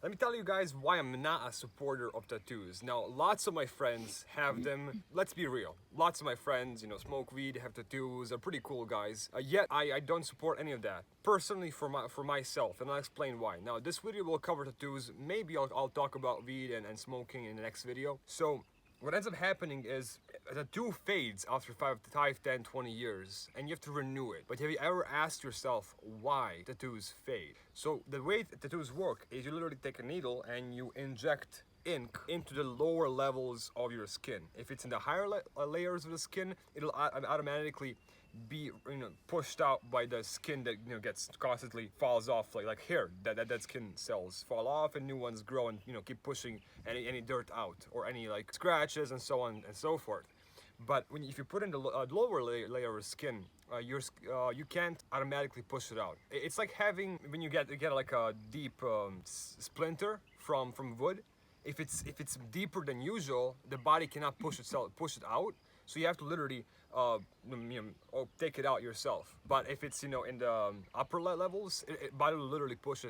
Let me tell you guys why I'm not a supporter of tattoos. Now, lots of my friends have them. Let's be real. Lots of my friends, smoke weed, have tattoos, are pretty cool guys. Yet, I don't support any of that. Personally, for myself, and I'll explain why. Now, this video will cover tattoos. Maybe I'll talk about weed and smoking in the next video. So, what ends up happening is a tattoo fades after 5, 10, 20 years and you have to renew it. But have you ever asked yourself why tattoos fade? So the way tattoos work is you literally take a needle and you inject ink into the lower levels of your skin. If it's in the higher layers of the skin, it'll automatically be pushed out by the skin that gets constantly falls off, like hair. That skin cells fall off and new ones grow and keep pushing any dirt out or any like scratches and so on and so forth. But if you put in the lower layer of skin, you can't automatically push it out. It's like having when you get like a deep splinter from wood. If it's deeper than usual, the body cannot push it out. So you have to literally take it out yourself. But if it's in the upper levels, body will literally push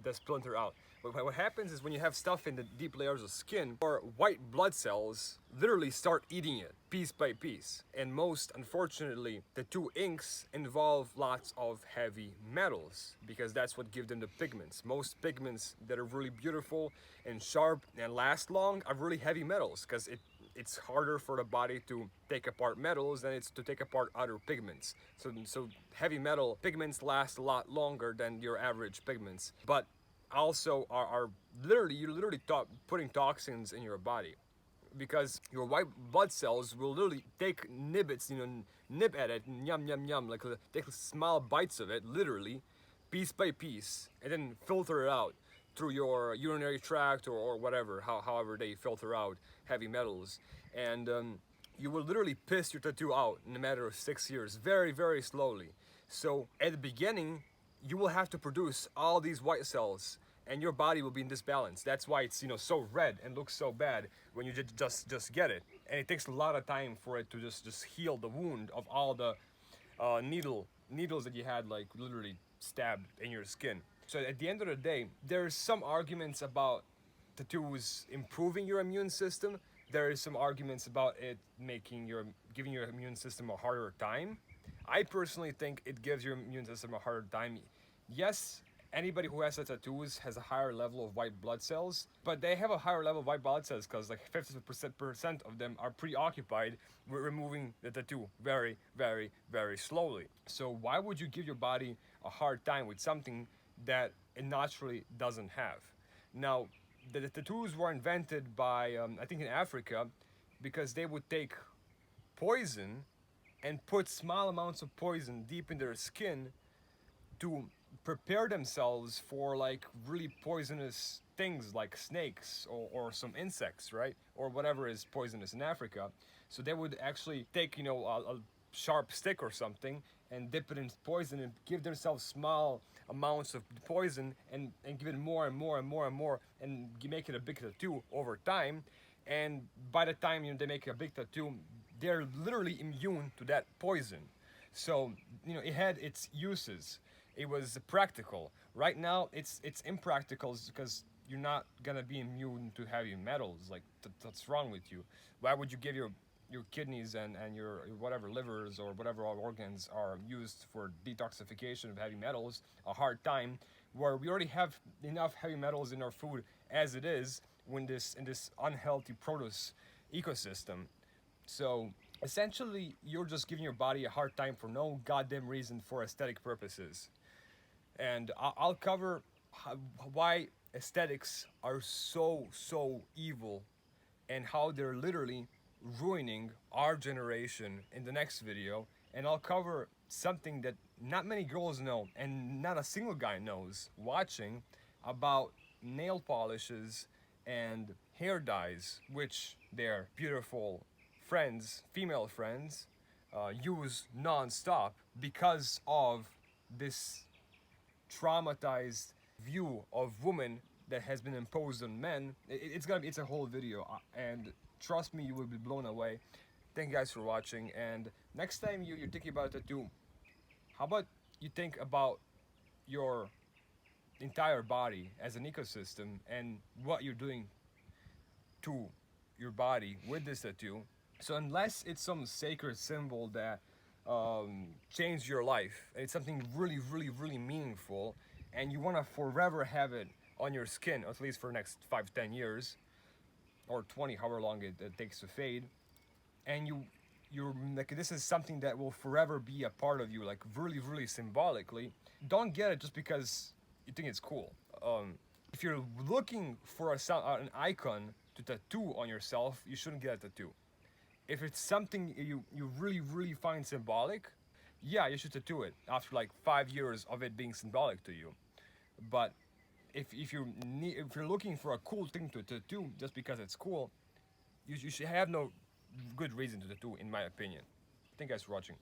the splinter out. But what happens is when you have stuff in the deep layers of skin, or white blood cells literally start eating it piece by piece. And most unfortunately, tattoo inks involve lots of heavy metals because that's what gives them the pigments. Most pigments that are really beautiful and sharp and last long are really heavy metals because it's harder for the body to take apart metals than it's to take apart other pigments. So heavy metal pigments last a lot longer than your average pigments, but also are literally putting toxins in your body because your white blood cells will literally take nib at it, yum yum yum, like take small bites of it, literally, piece by piece, and then filter it out through your urinary tract or whatever, however they filter out heavy metals. And you will literally piss your tattoo out in a matter of 6 years, very, very slowly. So at the beginning, you will have to produce all these white cells and your body will be in disbalance. That's why it's so red and looks so bad when you just get it. And it takes a lot of time for it to just heal the wound of all the needles that you had like literally stabbed in your skin. So at the end of the day, there's some arguments about tattoos improving your immune system. There is some arguments about it giving your immune system a harder time. I personally think it gives your immune system a harder time. Yes, anybody who has tattoos has a higher level of white blood cells, but they have a higher level of white blood cells because like 50% of them are preoccupied with removing the tattoo very, very, very slowly. So why would you give your body a hard time with something that it naturally doesn't have? Now, the tattoos were invented by, I think in Africa, because they would take poison and put small amounts of poison deep in their skin to prepare themselves for like really poisonous things like snakes or some insects, right? Or whatever is poisonous in Africa. So they would actually take, a sharp stick or something and dip it in poison and give themselves small amounts of poison and give it more and more and more and more and make it a big tattoo over time. And by the time they make a big tattoo, they're literally immune to that poison. So it had its uses. It was practical. Right now it's impractical because you're not gonna be immune to heavy metals. Like that's wrong with you. Why would you give your kidneys and your whatever livers or whatever organs are used for detoxification of heavy metals a hard time, where we already have enough heavy metals in our food as it is in this unhealthy produce ecosystem? So essentially you're just giving your body a hard time for no goddamn reason, for aesthetic purposes. And I'll cover why aesthetics are so evil and how they're literally ruining our generation in the next video. And I'll cover something that not many girls know and not a single guy knows watching, about nail polishes and hair dyes, which their beautiful friends, female friends, use non-stop because of this traumatized view of women that has been imposed on men. It's a whole video, and trust me, you will be blown away. Thank you guys for watching, and next time you're thinking about a tattoo, how about you think about your entire body as an ecosystem and what you're doing to your body with this tattoo. So unless it's some sacred symbol that changed your life, it's something really, really, really meaningful, and you want to forever have it on your skin, at least for the next 5, 10 years, or 20, however long it takes to fade, and you're like, this is something that will forever be a part of you, like really, really symbolically. Don't get it just because you think it's cool. If you're looking for an icon to tattoo on yourself, you shouldn't get a tattoo. If it's something you really, really find symbolic, yeah, you should tattoo it after like 5 years of it being symbolic to you. But if you're looking for a cool thing to tattoo just because it's cool, you should have no good reason to tattoo, in my opinion. Thank you guys for watching.